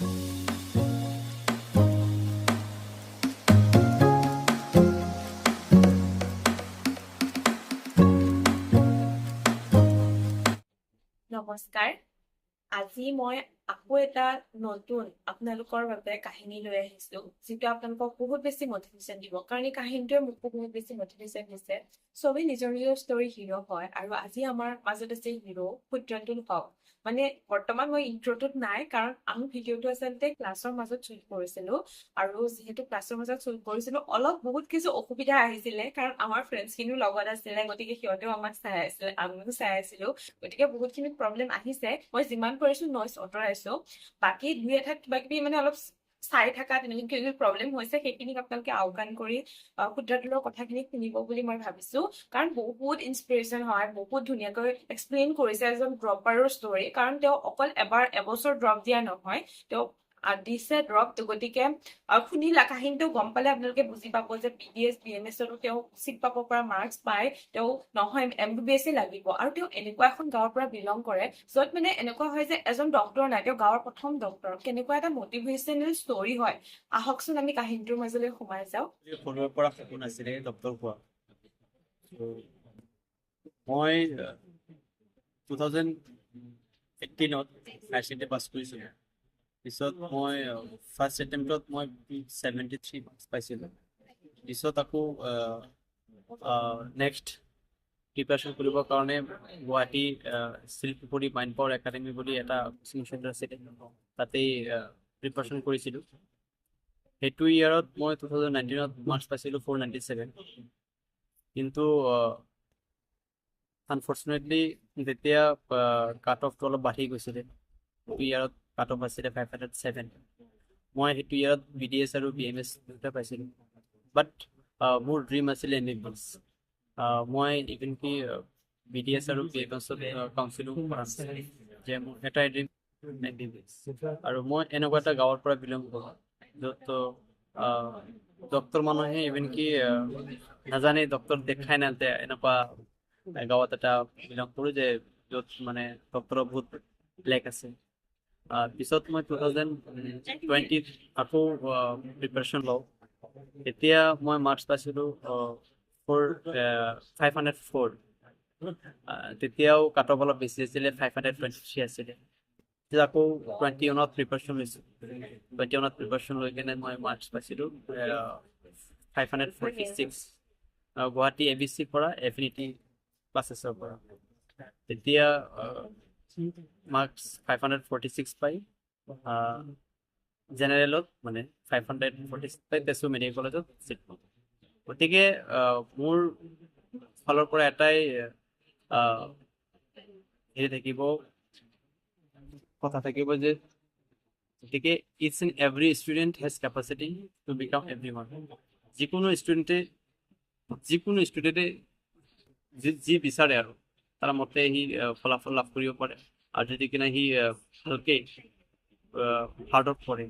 নমস্কাৰ। আজি মই আকৌ এটা নতুন আপোনালোকৰ বাবে কাহিনী লৈ আহিছো, যিটো আপোনালোকক বহুত বেছি মটিভেশ্যন দিব, কাৰণ এই কাহিনীটোৱে মোক বহুত বেছি মটিভেশ্যন দিছে। চবেই নিজৰ নিজৰ ষ্টৰী হিৰো হয়, আৰু আজি আমাৰ মাজত আছে হিৰো ক্ষুদ্ৰতুল হওক। মানে বৰ্তমান মই ইন্ট্ৰটোত নাই, কাৰণ আমি ভিডিঅ'টো আচলতে ক্লাছৰ মাজত শ্বুট কৰিছিলো, আৰু যিহেতু ক্লাছৰ মাজত শ্বুট কৰিছিলো অলপ বহুত কিছু অসুবিধা আহিছিলে, কাৰণ আমাৰ ফ্ৰেণ্ডছখিনিও লগত আছিলে, গতিকে সিহঁতেও আমাক চাই আছিলে, আমিও চাই আছিলো, গতিকে বহুতখিনি প্ৰব্লেম আহিছে। মই যিমান পাৰিছো নইজ আঁতৰাইছো, বাকী দুই এটা কিবা কিবি মানে অলপ চাই থকা তেনেকুৱা প্ৰব্লেম হৈছে, সেইখিনিক আপোনালোকে আওকাণ কৰি ক্ষুদ্ৰতুলৰ কথাখিনি শুনিব বুলি মই ভাবিছো, কাৰণ বহুত ইনস্পিৰেশ্যন হয়, বহুত ধুনীয়াকৈ এক্সপ্লেইন কৰিছে এজন ড্ৰপাৰৰ ষ্টৰী। কাৰণ তেওঁ অকল এবছৰ ড্ৰপ দিয়া নহয়, তেওঁ দিছে ড্ৰপ, গতিকে শুনিলা কাহিনীটো গম পালে আপোনালোকে বুজি পাব যে BDS BMSতো তেওঁ চিট পাব পৰা মাৰ্কছ পায়, তেওঁ নহয় MBBS লাগিব, আৰু তেওঁ এনেকুৱা এখন গাঁৱৰ পৰা বিলং কৰে য'ত মানে এনেকুৱা হয় যে এজন ডক্তৰ নাই, তেওঁ গাঁৱৰ প্ৰথম ডক্তৰ। কেনেকুৱা এটা মটিভেশ্যনেল ষ্টৰী হয়, আহকচোন আমি কাহিনীটোৰ মাজলৈ সোমাই যাওঁ। সৰুৰে পৰা সপোন আছিলে ডক্তৰ হোৱা। মই 2018ত হায়াৰ ছেকেণ্ডেৰী পাছ কৰিছিলোঁ। পিছত মই ফাৰ্ষ্ট এটেম্পটত মই 73 মাৰ্কছ পাইছিলোঁ। পিছত আকৌ নেক্সট প্ৰিপাৰেশ্যন কৰিবৰ কাৰণে Guwahati Silpukhuri mind power academy বুলি এটা কোচিং চেণ্টাৰ আছিলে, তাতেই প্ৰিপাৰেশ্যন কৰিছিলোঁ। সেইটো ইয়াৰত মই 2019ত মাৰ্কছ পাইছিলোঁ 497, কিন্তু আনফৰ্চুনেটলি যেতিয়া কাট অফটো অলপ বাঢ়ি গৈছিলে, সেইটো ইয়াৰত কাট অফ আছিলে 507। মই সেইটো ইয়াৰত BDS আৰু BMS দুটা পাইছিলোঁ, বাট মোৰ ড্ৰিম আছিলে MBBS। মই ইভেন কি BDS আৰু BMSত কাউন্সিলো কৰা নাছিলোঁ, যে মোৰ এটাই ড্ৰিম MBBS। আৰু মই এনেকুৱা এটা গাঁৱৰ পৰা বিলং কৰোঁ য'ত ডক্তৰ মানুহে ইভেন কি নাজানে, ডক্তৰ দেখাই নাতে, এনেকুৱা গাঁৱত এটা বিলং কৰোঁ যে য'ত মানে ডক্তৰৰ বহুত লেক আছে। পিছত মই 2020ত আকৌ প্ৰিপাৰেশ্যন লওঁ। এতিয়া মই মাৰ্কছ পাইছিলোঁ 504। তেতিয়াও কাট অফ অলপ বেছি আছিলে, 523 আছিলে। আকৌ 21ত প্ৰিপাৰেশ্যন লৈছোঁ। 21ত প্ৰিপাৰেশ্যন লৈ কিনে মই মাৰ্কছ পাইছিলোঁ 546, গুৱাহাটী ABC পৰা এফিনিটি ক্লাছেছৰ পৰা। তেতিয়া মাৰ্কছ 546 পাই জেনেৰেলত মানে 546 পাই তেজপুৰ মেডিকেল কলেজত চিট পাওঁ। গতিকে মোৰ ফালৰ পৰা এটাই কথা থাকিব যে গতিকে it's and every student has capacity to become everyone. যিকোনো ষ্টুডেণ্টে যি বিচাৰে আৰু তাৰ মতে সি ফলাফল লাভ কৰিব পাৰে, আৰু যদি কিনে সি ভালকে হাৰ্ড ৱৰ্ক কৰে।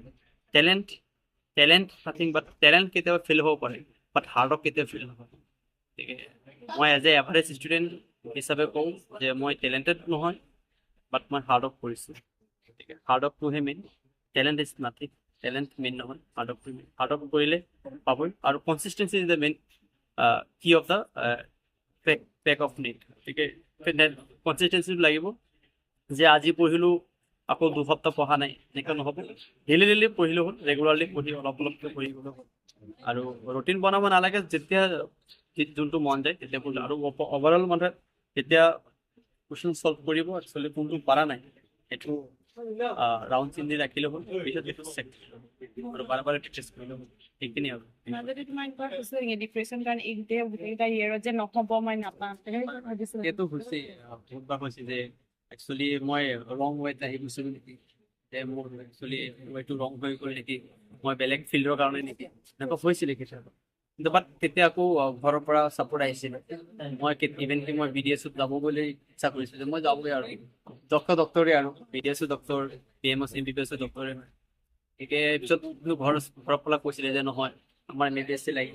টেলেণ্ট নাথিং বাট টেলেণ্ট কেতিয়াবা ফেইল হ'ব পাৰে, বাট হাৰ্ড ৱৰ্ক কেতিয়াও ফেইল নহয়। গতিকে মই এজ এ এভাৰেজ ষ্টুডেণ্ট হিচাপে কওঁ যে মই টেলেণ্টেড নহয়, বাট মই হাৰ্ড ৱৰ্ক কৰিছোঁ। গতিকে হাৰ্ড ৱৰ্কটোহে main, talent is nothing, talent main নহয়, হাৰ্ড ৱৰ্কটো মেইন। হাৰ্ড ৱৰ্ক কৰিলে পাবই, আৰু consistency is the main key of the pack of need. গতিকে কনচিষ্টেঞ্চিটো লাগিব, যে আজি পঢ়িলোঁ আকৌ দুসপ্তাহ পঢ়া নাই, এনেকুৱা নহ'ব। ডেইলি পঢ়িলেও হ'ল, ৰেগুলাৰলি পঢ়ি অলপকৈ পঢ়ি গ'লেও হ'ল, আৰু ৰুটিন বনাব নালাগে, যেতিয়া যোনটো মন যায় তেতিয়া পঢ়িলে। আৰু অভাৰঅল মানুহে যেতিয়া কুৱেশ্যন ছল্ভ কৰিব, একচুৱেলি কোনটো পৰা নাই সেইটো ৰাউণ্ড চিন্তি ৰাখিলে হ'ল, পিছত সেইটো চেক আৰু বাৰে প্ৰেক্টিছ কৰিলে হ'ল, সেইখিনি আৰু। মাজতে তোমাৰ এনেকুৱা হৈছিলে নেকি ডিপ্ৰেশ্যন, কাৰণ গোটেইকেইটা ইয়েৰত যে নহ'ব, মই নাপাম, ভাবিছিলোঁ? সেইটো হৈছে, বহুতবাৰ হৈছে যে একচুৱেলি মই ৰং ৱেত আহি গৈছিলোঁ নেকি, যে মোৰ একচুৱেলি ৱেটো ৰং হৈ গ'ল নেকি, মই বেলেগ ফিল্ডৰ কাৰণে নেকি, এনেকুৱা হৈছিলে কেতিয়াবা। কিন্তু বাট তেতিয়া আকৌ ঘৰৰ পৰা ছাপোৰ্ট আহিছিলে। মই ইভেনলি মই BDSত যাব বুলি ইচ্ছা কৰিছিলোঁ, মই যাবগৈ আৰু ডক্তৰে আৰু BDSো ডক্তৰ, BMS MBBS ডক্তৰে হয়। গতিকে পিছত ঘৰৰ পৰা কৈছিলে যে নহয়, আমাৰ MBBS লাগে,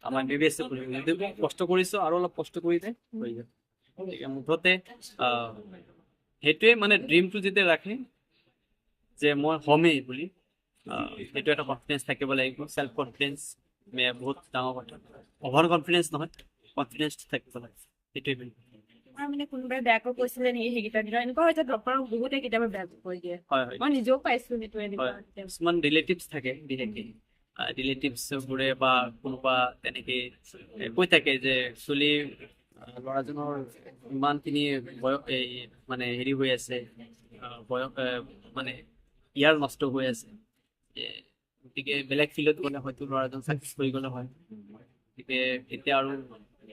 আমাৰ MBBS কৰিব, কষ্ট কৰিছোঁ আৰু অলপ কষ্ট কৰিলে হৈ যায়। গতিকে মুঠতে সেইটোৱে মানে ড্ৰিমটো যেতিয়া ৰাখে যে মই হ'মেই বুলি, সেইটো এটা কনফিডেন্স থাকিব লাগিব, চেল্ফ কনফিডেন্স বহুত ডাঙৰ কথা। অভাৰ কনফিডেন্স নহয়, কনফিডেন্স থাকিব লাগে, সেইটোৱে main। আৰু মানে কোনোবাই বেয়াকৈ কৈছিলে নেকি সেইকেইটা দিনত? এনেকুৱা হয় যে ড্ৰপাৰক বহুতে কেতিয়াবা বেয়াকৈ কৈ দিয়ে, হয় হয় মই নিজেও পাইছো সেইটো হয়। এনেকুৱা। কিছুমান ৰিলেটিভছ থাকে বিশেষকৈ, ৰিলেটিভছ বোৰে বা কোনোবা তেনেকে কৈ থাকে যে একচুৱেলি ল'ৰাজনৰ ইমানখিনি বয়স মানে হেৰি হৈ আছে, বয়স মানে ইয়াৰ নষ্ট হৈ আছে, গতিকে বেলেগ ফিল্ডত গ'লে হয়তো ল'ৰাজন চাকচেছ কৰি গ'লে হয়, গতিকে এতিয়া আৰু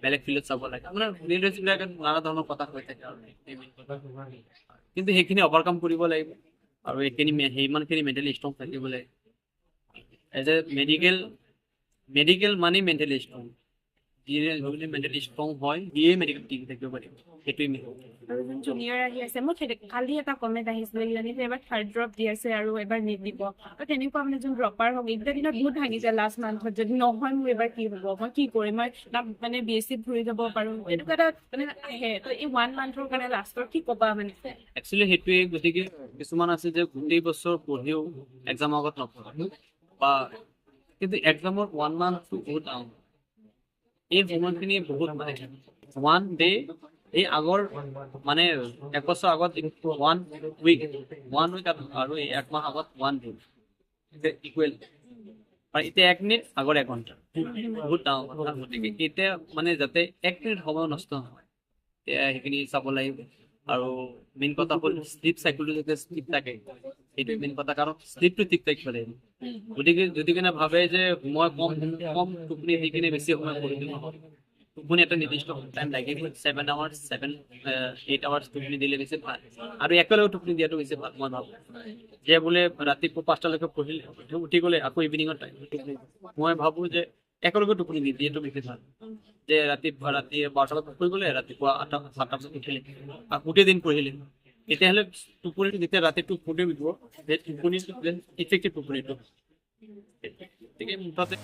বেলেগ ফিল্ডত চাব লাগে। মানে ৰিলেটিভছবিলাকে নানা ধৰণৰ কথা কৈ থাকে আৰু কিন্তু সেইখিনি অভাৰকাম কৰিব লাগিব আৰু সিমানখিনি মেণ্টেলি ষ্ট্ৰং থাকিব লাগে। এজ এ মেডিকেল মানে মেণ্টেলি ষ্ট্ৰং, যোনে মেণ্টেলি ষ্ট্ৰং হয় সিয়ে মেডিকেল টিম থাকিব পাৰিব, সেইটোৱে মেইন। আৰু যোন জুনিয়ৰ আহি আছে, মোৰ কালি এটা কমেণ্ট আহিছিলে কিজানি এবাৰ থাৰ্ড ড্ৰপ দি আছে আৰু এবাৰ নিদিব, তো তেনেকুৱা মানে যোন ড্ৰপাৰ হওক এইকেইটা দিনত বহুত ভাঙিছে লাষ্ট মান্থত, যদি নহয় মোৰ এবাৰ কি হ'ব, মই কি কৰিম, মই না মানে BSc ঘূৰি যাব পাৰোঁ, তেনেকুৱা এটা মানে আহে। তো এই 1 মান্থৰ কাৰণে লাষ্টৰ কি ক'বা মানে? একচুৱেলি সেইটোৱে, গতিকে কিছুমান আছে যে গোটেই বছৰ পঢ়িও এক্সামৰ আগত নপঢ়ে, বা কিন্তু এক্সামৰ 1 মান্থটো বহুত ডাঙৰ। এই সময়খিনি বহুত মানে 1 ডে, এই আগৰ মানে 1 বছৰ আগত 1 উইক আৰু এই 1 মাহ আগত 1 ডে ইকুৱেল। আৰু এতিয়া 1 মিনিট আগৰ 1 ঘণ্টা, বহুত ডাঙৰ কথা। গতিকে এতিয়া মানে যাতে 1 মিনিট সময় নষ্ট নহয়, এতিয়া সেইখিনি চাব লাগিব। আৰু মেইন কথা হ'ল শ্লিপ চাইকেলটো যাতে ঠিক থাকে, সেইটোৱে মেইন কথা, কাৰণ শ্লিপটো ঠিক থাকিব লাগিব। গতিকে যদি কিনে ভাবে যে মই কম টোপনি দি কিনে বেছি সময় পঢ়ি দিম, টোপনি এটা নিৰ্দিষ্ট টাইম লাগিবই, 7 আৱাৰ্ছ 8 আৱাৰ্ছ টোপনি দিলে বেছি ভাল, আৰু একেলগে টোপনি দিয়াটো বেছি ভাল মই ভাবোঁ। যে বোলে ৰাতিপুৱা 5টালৈকে পঢ়িলে, উঠি গ'লে আকৌ ইভিনিঙৰ টাইম টোপনি, মই ভাবোঁ যে একেলগে টোপনি দিয়াটো বেছি ভাল। যে ৰাতি 12টা বজাত শুই গ'লে, ৰাতিপুৱা 7টা বজাত উঠিলে, গোটেই দিন পঢ়িলে, তেতিয়াহ'লে টোপনিটো যেতিয়া ৰাতি টোপনি উঠিব, সেই টোপনিটো ইফেক্টিভ টোপনিটো, গতিকে মুঠতে